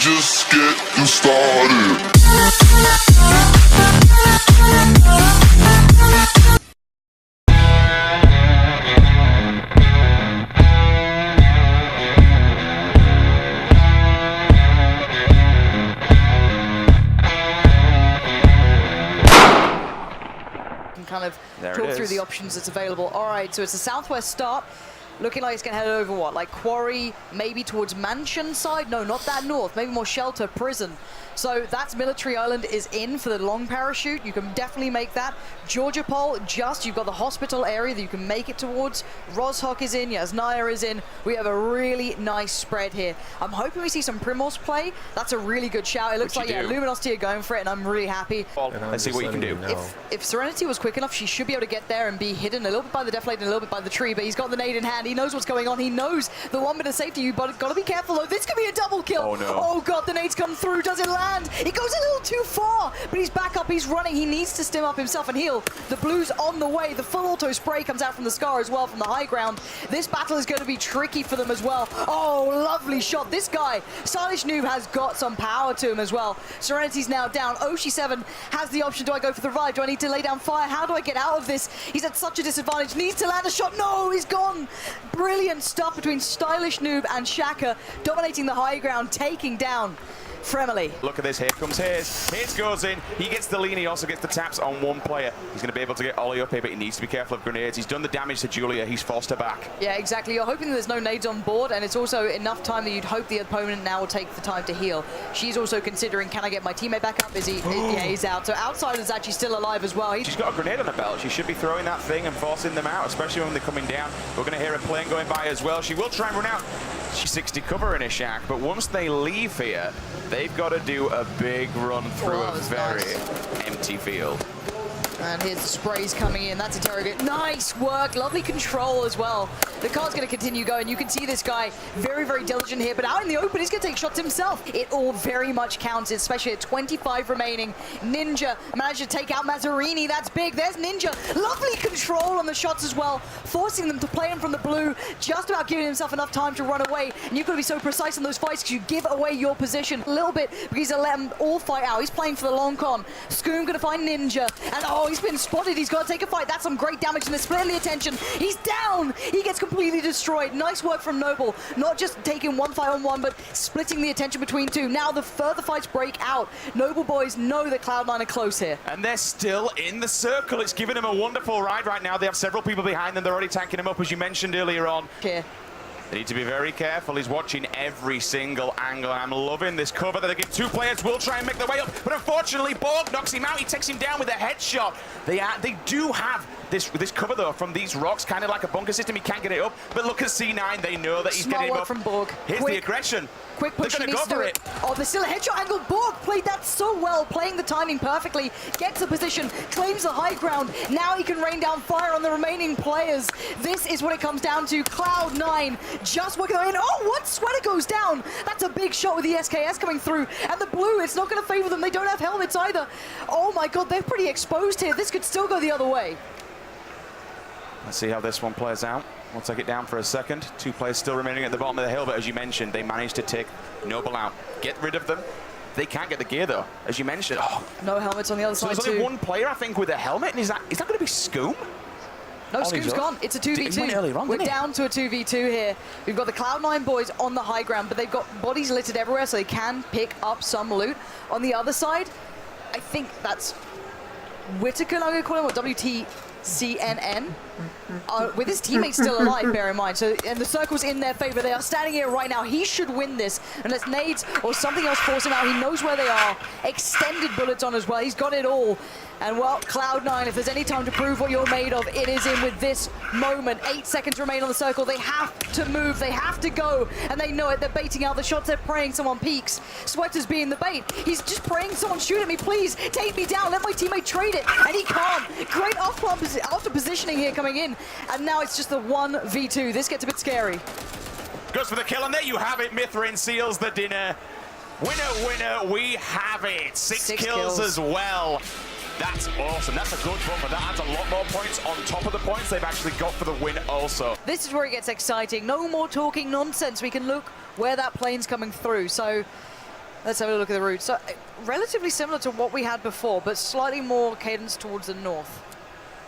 just getting started. Kind of talk through the options that's available. All right, so it's a southwest start. Looking like it's going to head over what? Like Quarry, maybe towards Mansion side? No, not that north. Maybe more Shelter, Prison. So that's Military Island is in for the long parachute. You can definitely make that. Georgia Pole, you've got the hospital area that you can make it towards. Rozhok is in, Yasnaya is in. We have a really nice spread here. I'm hoping we see some Primos play. That's a really good shout. It looks like, Luminosity are going for it, and I'm really happy. Well, let's see what you can do. If Serenity was quick enough, she should be able to get there and be hidden a little bit by the Deflate and a little bit by the tree, but he's got the nade in hand. He knows what's going on. He knows the 1 bit of safety. You've got to be careful, though. This could be a double kill. Oh, no. Oh, God, the nade's come through. Does it land? It goes a little too far, but he's back up. He's running. He needs to stim up himself and heal. The blue's on the way. The full auto spray comes out from the Scar as well from the high ground. This battle is going to be tricky for them as well. Oh, lovely shot. This guy, Stylish Noob, has got some power to him as well. Serenity's now down. Oshi7 has the option. Do I go for the revive? Do I need to lay down fire? How do I get out of this? He's at such a disadvantage. Needs to land a shot. No, he's gone. Brilliant stuff between Stylish Noob and Shaka, dominating the high ground, taking down Fremily. Look at this, here comes Hayes. Hayes goes in, he gets the lean, he also gets the taps on one player. He's going to be able to get Ollie up here, but he needs to be careful of grenades. He's done the damage to Julia, he's forced her back. Yeah, exactly. You're hoping that there's no nades on board, and it's also enough time that you'd hope the opponent now will take the time to heal. She's also considering, can I get my teammate back up? Yeah, he's out. So Outsider's actually still alive as well. She's got a grenade on her belt. She should be throwing that thing and forcing them out, especially when they're coming down. We're going to hear a plane going by as well. She will try and run out. She's 60 cover in a shack, but once they leave here, they've got to do a big run through a very empty field. And here's the sprays coming in. That's interrogate. Nice work. Lovely control as well. The car's going to continue going. You can see this guy very, very diligent here. But out in the open, he's going to take shots himself. It all very much counts, especially at 25 remaining. Ninja managed to take out Mazzarini. That's big. There's Ninja. Lovely control on the shots as well. Forcing them to play him from the blue. Just about giving himself enough time to run away. And you've got to be so precise in those fights because you give away your position a little bit because he's let them all fight out. He's playing for the long con. Scoom going to find Ninja. And oh, he's been spotted. He's got to take a fight. That's some great damage and they're splitting the attention. He's down. He gets completely destroyed. Nice work from Noble. Not just taking one fight on one, but splitting the attention between two. Now the further fights break out. Noble boys know that Cloud9 are close here. And they're still in the circle. It's giving them a wonderful ride right now. They have several people behind them. They're already tanking him up, as you mentioned earlier on. Yeah. They need to be very careful. He's watching every single angle. I'm loving this cover that they give. Two players will try and make their way up, but unfortunately, Borg knocks him out. He takes him down with a headshot. They do have this cover, though, from these rocks, kind of like a bunker system. He can't get it up, but look at C9. They know that he's Smart getting work up. from Borg. Here's the aggression. Quick push. They're going to go for it. Oh, there's still a headshot angle. Borg played that so well, playing the timing perfectly. Gets the position, claims the high ground. Now he can rain down fire on the remaining players. This is what it comes down to. Cloud9 just working in. Oh, what? Sweater goes down. That's a big shot with the SKS coming through. And the blue, it's not going to favor them. They don't have helmets either. Oh my God, they're pretty exposed here. This could still go the other way. Let's see how this one plays out. We'll take it down for a second. Two players still remaining at the bottom of the hill, but as you mentioned, they managed to take Noble out. Get rid of them. They can't get the gear, though, as you mentioned. Oh. No helmets on the other side, there's only one player, I think, with a helmet, and is that going to be Scoom? No, Scoom's gone. It's a 2v2. We're down to a 2v2 here. We've got the Cloud9 boys on the high ground, but they've got bodies littered everywhere, so they can pick up some loot. On the other side, I think that's Whitaker, I'm going to call him, or WTCNN. With his teammates still alive, bear in mind. So, and the circle's in their favor. They are standing here right now. He should win this unless nades or something else force him out. He knows where they are. Extended bullets on as well. He's got it all. And well, Cloud9, if there's any time to prove what you're made of, it is in with this moment. 8 seconds remain on the circle. They have to move. They have to go. And they know it. They're baiting out the shots. They're praying someone peeks. Sweater's being the bait. He's just praying someone shoot at me. Please, take me down. Let my teammate trade it. And he can't. Great after positioning here coming in. And now it's just the 1v2. This gets a bit scary. Goes for the kill, and there you have it. Mithrin seals the dinner. Winner, winner, we have it. Six kills as well. That's awesome. That's a good bumper. That adds a lot more points on top of the points they've actually got for the win also. This is where it gets exciting. No more talking nonsense. We can look where that plane's coming through. So Let's have a look at the route. So relatively similar to what we had before, but slightly more cadence towards the north.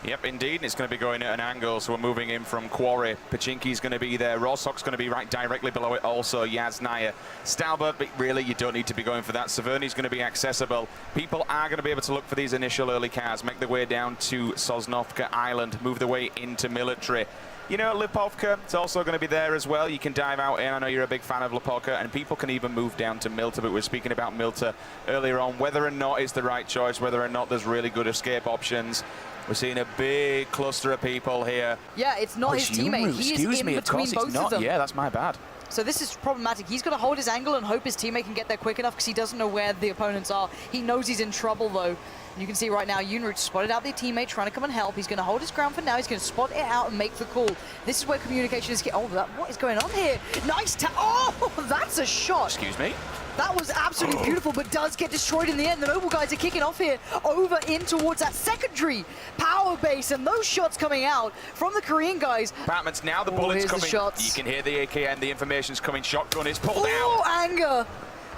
Yep, indeed, and it's going to be going at an angle, so we're moving in from Quarry. Pachinki's going to be there. Rosok's going to be right directly below it also. Yaznaya. Stalbert, but really you don't need to be going for that. Saverni's going to be accessible. People are going to be able to look for these initial early cars, make their way down to Sosnovka Island, move their way into military. You know, Lipovka, it's also going to be there as well. You can dive out in. I know you're a big fan of Lipovka, and people can even move down to Milta, but we were speaking about Milta earlier on, whether or not it's the right choice, whether or not there's really good escape options. We're seeing a big cluster of people here. Yeah, it's not his teammate. He is in between both of them. Yeah, that's my bad. So this is problematic. He's got to hold his angle and hope his teammate can get there quick enough because he doesn't know where the opponents are. He knows he's in trouble, though. And you can see right now, Yunru spotted out their teammate trying to come and help. He's going to hold his ground for now. He's going to spot it out and make the call. This is where communication is... Oh, what is going on here? Nice Oh, that's a shot. Excuse me? That was absolutely beautiful, but does get destroyed in the end. The Noble guys are kicking off here over in towards that secondary power base, and those shots coming out from the Korean guys. Batman's now the bullets coming. The you can hear the AKN, the information's coming. Shotgun is pulled out. Oh, Anger.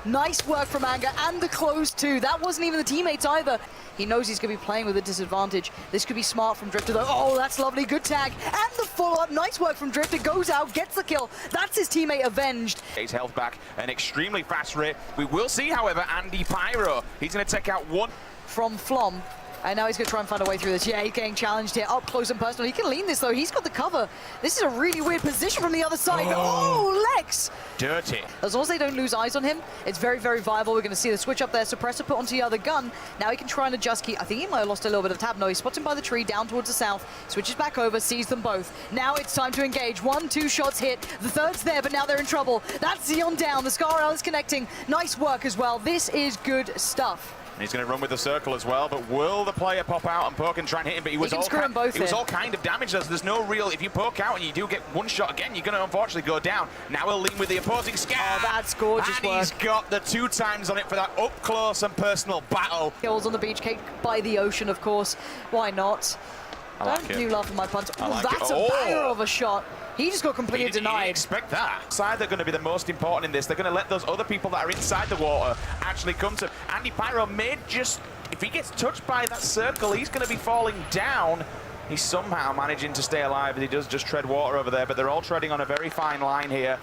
Nice work from Anger, and the close too. That wasn't even the teammates either. He knows he's going to be playing with a disadvantage. This could be smart from Drifter though. Oh, that's lovely, good tag. And the follow-up, nice work from Drifter. Goes out, gets the kill. That's his teammate avenged. His health back, an extremely fast rate. We will see, however, Andy Pyro. He's going to take out one. From Flom. And now he's going to try and find a way through this. Yeah, he's getting challenged here, up close and personal. He can lean this, though. He's got the cover. This is a really weird position from the other side. Oh, Lex! Dirty. As long as they don't lose eyes on him, it's very, very viable. We're going to see the switch up there. Suppressor put onto the other gun. Now he can try and adjust key. I think he might have lost a little bit of tab. No, he spots him by the tree, down towards the south. Switches back over, sees them both. Now it's time to engage. 1, 2 shots hit. The third's there, but now they're in trouble. That's Xeon down. The Scar is connecting. Nice work as well. This is good stuff. And he's going to run with the circle as well, but will the player pop out and poke and try and hit him? But he was all kind of damaged. There's no real... If you poke out and you do get one shot again, you're going to unfortunately go down. Now he'll lean with the opposing scar. Oh, that's gorgeous work. And he's got the 2 times on it for that up-close and personal battle. Kills on the beach, cake by the ocean, of course. Why not? Don't you laugh at my puns. That's a banger of a shot. He just got completely denied. Expect that. Side they're going to be the most important in this. They're going to let those other people that are inside the water actually come to. Andy Pyro may just, if he gets touched by that circle, he's going to be falling down. He's somehow managing to stay alive, and he does just tread water over there, but they're all treading on a very fine line here.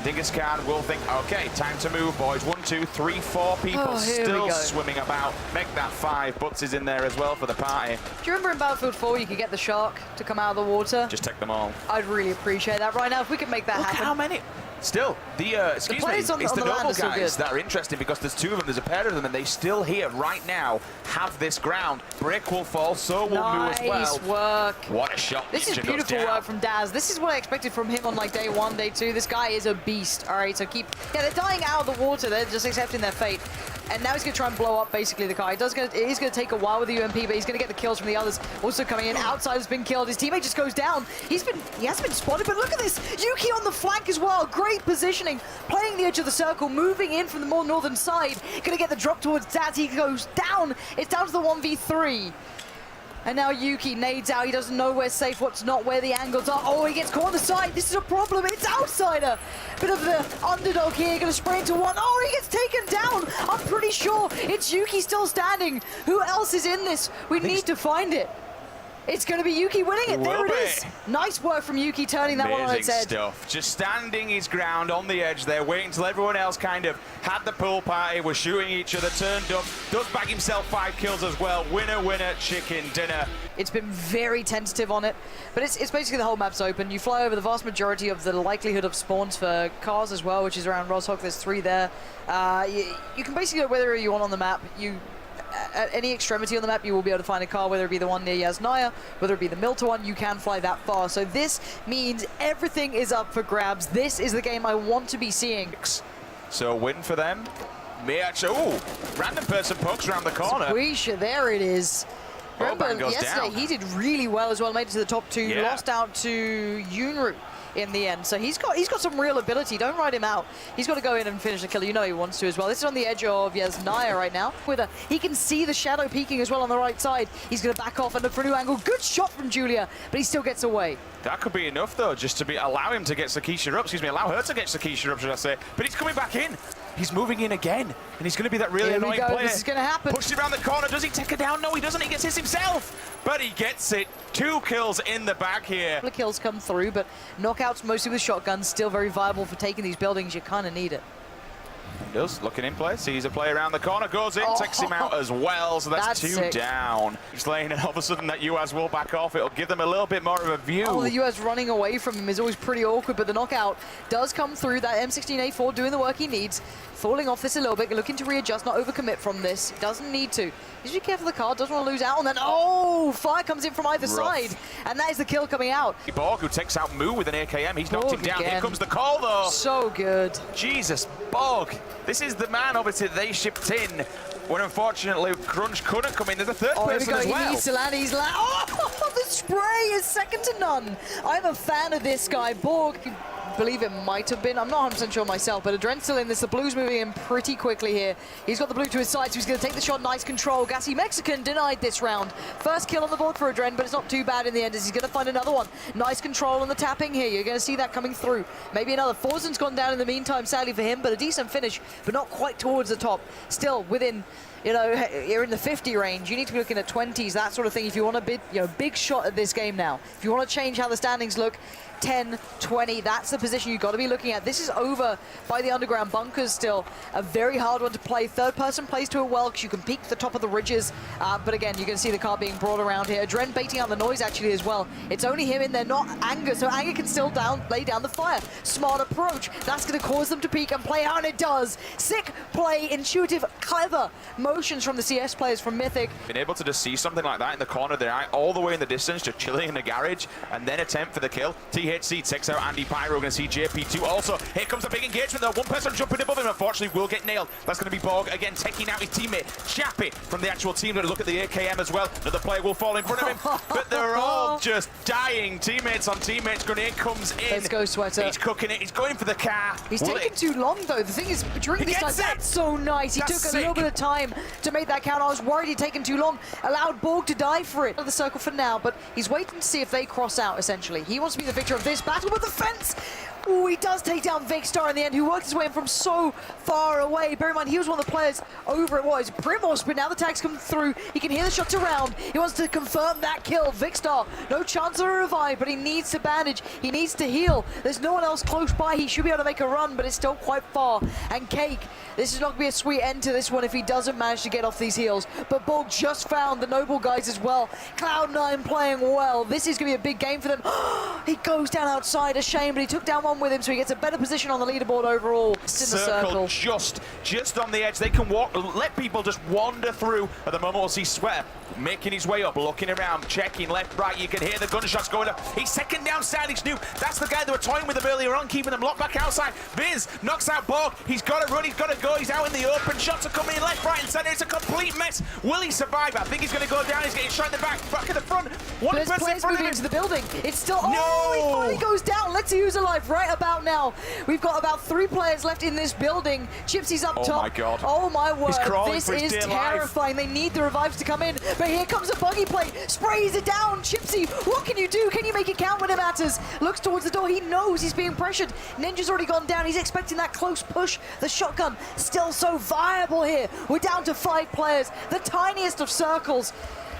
Dingus Khan will think, okay, time to move, boys. 1, 2, 3, 4 people still swimming about. Make that 5. Butts is in there as well for the party. Do you remember in Battlefield 4 you could get the shark to come out of the water? Just take them all. I'd really appreciate that right now if we could make that happen. Look how many. Still, it's the Noble guys that are interesting because there's 2 of them, there's a pair of them, and they still here right now have this ground. Brick will fall, so will Moo as well. Nice work. What a shot. This is beautiful work from Daz. This is what I expected from him on like day 1, day 2. This guy is a beast. All right, so they're dying out of the water. They're just accepting their fate. And now he's going to try and blow up basically the car. It is going to take a while with the UMP, but he's going to get the kills from the others. Also coming in, Outsider's been killed. His teammate just goes down. He has been spotted, but look at this. Yuki on the flank as well. Great positioning. Playing the edge of the circle, moving in from the more northern side. Going to get the drop towards Daz. He goes down. It's down to the 1v3. And now Yuki nades out. He doesn't know where's safe, what's not, where the angles are. Oh, he gets caught on the side. This is a problem. It's Outsider. Bit of the underdog here. Going to spray into one. Oh, he gets taken down. I'm pretty sure it's Yuki still standing. Who else is in this? We need to find it. It's going to be Yuki winning it. There it is. Nice work from Yuki turning that one on its head. Stuff. Just standing his ground on the edge there, waiting until everyone else kind of had the pool party, was shooting each other, turned up, does bag himself 5 kills as well. Winner, winner, chicken dinner. It's been very tentative on it, but it's basically the whole map's open. You fly over the vast majority of the likelihood of spawns for cars as well, which is around Roshok. There's 3 there. You can basically go wherever you want on the map. At any extremity on the map, you will be able to find a car, whether it be the one near Yaznaya, whether it be the Milta one. You can fly that far. So this means everything is up for grabs. This is the game I want to be seeing. So a win for them. Oh, random person pokes around the corner. Squisha, there it is. Remember, yesterday he did really well as well, made it to the top 2, lost out to Yunru in the end. So he's got some real ability. Don't ride him out. He's got to go in and finish the kill. You know he wants to as well. This is on the edge of Yaznaya right now. He can see the shadow peeking as well on the right side. He's going to back off and look for a new angle. Good shot from Julia, but he still gets away. That could be enough though, just to allow him to get Sakisha up. Excuse me, allow her to get Sakisha up, should I say. But he's coming back in. He's moving in again, and he's going to be that really annoying player. This is going to happen. Pushed it around the corner. Does he take it down? No, he doesn't. He gets hit himself. But he gets it. 2 kills in the back here. The kills come through, but knockouts mostly with shotguns, still very viable for taking these buildings. You kind of need it. He does, looking in play, sees a player around the corner, goes in, takes him out as well, so that's 2 sick. down. He's laying, and all of a sudden that US will back off. It'll give them a little bit more of a view. Oh, the US running away from him is always pretty awkward, but the knockout does come through. That M16A4 doing the work he needs. Falling off this a little bit, looking to readjust, not overcommit from this. Doesn't need to. He's just careful of the car, doesn't want to lose out on that. Oh, fire comes in from either side, and that is the kill coming out. Borg, who takes out Moo with an AKM, he's knocked him down. Again. Here comes the call, though. So good. Jesus, Borg. This is the man, obviously, they shipped in when, unfortunately, Crunch couldn't come in. There's a third person as well. He needs to land. He's land. Oh, the spray is second to none. I'm a fan of this guy. Borg, I believe it might have been. I'm not 100% sure myself, but Adren's still in this. The Blue's moving in pretty quickly here. He's got the Blue to his side, so he's going to take the shot. Nice control. Gassy Mexican denied this round. First kill on the board for Adren, but it's not too bad in the end as he's going to find another one. Nice control on the tapping here. You're going to see that coming through. Maybe another. Forzen's gone down in the meantime, sadly for him, but a decent finish, but not quite towards the top. Still within, you know, you're in the 50 range. You need to be looking at 20s, that sort of thing, if you want a big shot at this game now. If you want to change how the standings look, 10, 20, that's the position you've got to be looking at. This is over by the underground bunkers still. A very hard one to play. Third person plays to it well because you can peek the top of the ridges. But again, you're going to see the car being brought around here. Adren baiting out the noise actually as well. It's only him in there, not Anger. So Anger can still lay down the fire. Smart approach. That's going to cause them to peek and play out, and it does. Sick play, intuitive, clever motions from the CS players from Mythic. Been able to just see something like that in the corner of their eye, all the way in the distance, just chilling in the garage, and then attempt for the kill. THC takes out Andy Pyro. Going to see JP2 also. Here comes a big engagement though. One person jumping above him, unfortunately, will get nailed. That's going to be Borg again, taking out his teammate. Chappy from the actual team. Going to look at the AKM as well. Another player will fall in front of him, but they're all just dying. Teammates on teammates. Grenade comes in. Let's go, Sweater. He's cooking it. He's going for the car. He's taking too long though. The thing is, during this time, that's so nice. He took a little bit of time to make that count. I was worried he'd taken too long. Allowed Borg to die for it. The circle for now, but he's waiting to see if they cross out, essentially. He wants to be the victor of this battle with the fence. Ooh, he does take down Vicstar in the end, who worked his way in from so far away. Bear in mind, he was one of the players over it was Primos, but now the tags come through. He can hear the shots around. He wants to confirm that kill. Vicstar, no chance of a revive, but he needs to bandage. He needs to heal. There's no one else close by. He should be able to make a run, but it's still quite far. And Cake, this is not going to be a sweet end to this one if he doesn't manage to get off these heals. But Borg just found the Noble guys as well. Cloud9 playing well. This is going to be a big game for them. He goes down outside, a shame, but he took down one with him, so he gets a better position on the leaderboard overall. It's in the circle. Just on the edge. They can walk, let people just wander through. At the moment, we'll see Sweater making his way up, looking around, checking left, right. You can hear the gunshots going up. He's second down Stylish New. That's the guy they were toying with him earlier on, keeping them locked back outside. Viz knocks out Borg. He's got to run, he's got to go. He's out in the open. Shots are coming in left, right, and center. It's a complete mess. Will he survive? I think he's going to go down. He's getting shot in the back of the front. One There's person players in front moving of him. into the building. It's still. No! Oh, he finally goes down. Let's see who's alive right about now. We've got about 3 players left in this building. Chipsy's up top. Oh my god. Oh my word. He's crawling this for his is dear life. terrifying. They need the revives to come in. But here comes a buggy plate. Sprays it down. Chipsy, what can you do? Can you make it count when it matters? Looks towards the door. He knows he's being pressured. Ninja's already gone down. He's expecting that close push. The shotgun still so viable here. We're down to 5 players. The tiniest of circles.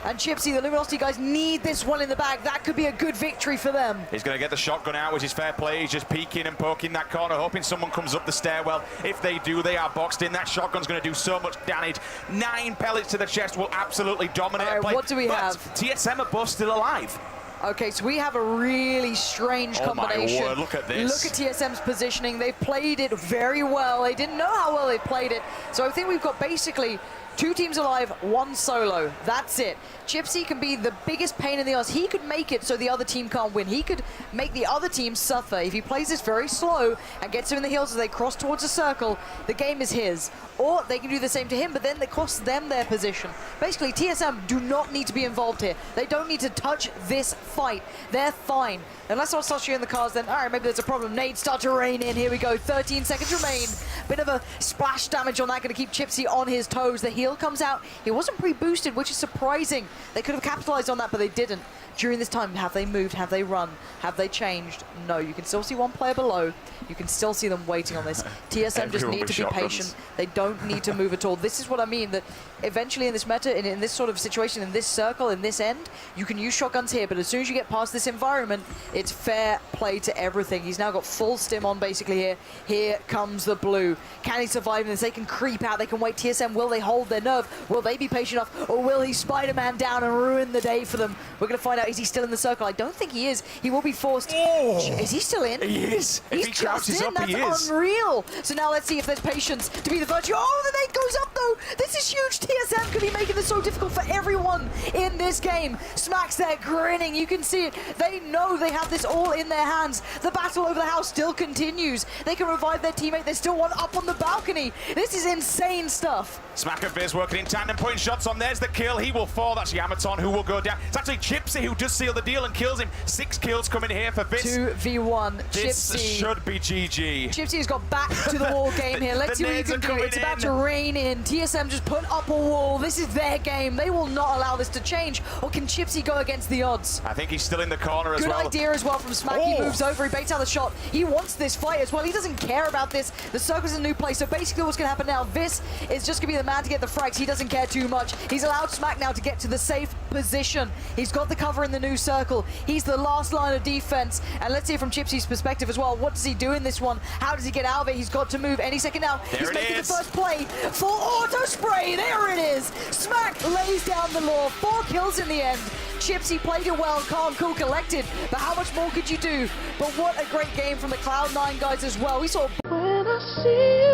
And Chipsy, the Luminosity guys, need this one in the bag. That could be a good victory for them. He's going to get the shotgun out, which is fair play. He's just peeking and poking that corner, hoping someone comes up the stairwell. If they do, they are boxed in. That shotgun's going to do so much damage. 9 pellets to the chest will absolutely dominate a play. What do we have? TSM are both still alive. Okay, so we have a really strange combination. Oh my word, look at this. Look at TSM's positioning. They played it very well. They didn't know how well they played it. So I think we've got basically 2 teams alive, 1 solo. That's it. Chipsy can be the biggest pain in the ass. He could make it so the other team can't win. He could make the other team suffer. If he plays this very slow and gets him in the heels as they cross towards the circle, the game is his. Or they can do the same to him, but then it costs them their position. Basically, TSM do not need to be involved here. They don't need to touch this fight. They're fine. Unless someone starts shooting the cars, then all right, maybe there's a problem. Nades start to rain in. Here we go. 13 seconds remain. Bit of a splash damage on that, going to keep Chipsy on his toes. The heal comes out. He wasn't pre-boosted, which is surprising. They could have capitalized on that, but they didn't. During this time, have they moved? Have they run? Have they changed? No, you can still see one player below. You can still see them waiting on this. TSM just need to be patient. They don't need to move at all. This is what I mean, that eventually in this meta, in this sort of situation, in this circle, in this end, you can use shotguns here, but as soon as you get past this environment, it's fair play to everything. He's now got full stim on basically here. Here comes the blue. Can he survive this? They can creep out, they can wait. TSM, will they hold their nerve? Will they be patient enough? Or will he Spider-Man down and ruin the day for them? We're going to find out. Is he still in the circle? I don't think he is. He will be forced. Oh, is he still in? He is. He's if he crouches up, That's he is. Unreal. So now let's see if there's patience to be the virtue. Oh, the nade goes up though. This is huge. TSM could be making this so difficult for everyone in this game. Smack's there grinning. You can see it. They know they have this all in their hands. The battle over the house still continues. They can revive their teammate. There's still one up on the balcony. This is insane stuff. Smack and Biz working in tandem, putting shots on. There's the kill. He will fall. That's Yamaton who will go down. It's actually Chipsy who does seal the deal and kills him. 6 kills coming here for Biz. 2v1. This Chipsy should be GG. Chipsy has got back to the wall game here. Let's see what he can do. It's about to rain in. TSM just put up a wall. This is their game. They will not allow this to change. Or can Chipsy go against the odds? I think he's still in the corner as well. Good idea as well from Smack. He moves over. He baits out the shot. He wants this fight as well. He doesn't care about this. The circle's in a new place. So basically what's going to happen now, Vis is just going to be the man to get the frags. He doesn't care too much. He's allowed Smack now to get to the safe position. He's got the cover in the new circle. He's the last line of defense. And let's see it from Chipsy's perspective as well. What does he do in this one? How does he get out of it? He's got to move any second now. He's making the first play for auto spray. There it is. Smack lays down the law. 4 kills in the end. Chipsy played it well, calm, cool, collected. But how much more could you do? But what a great game from the Cloud9 guys as well. We saw. When I see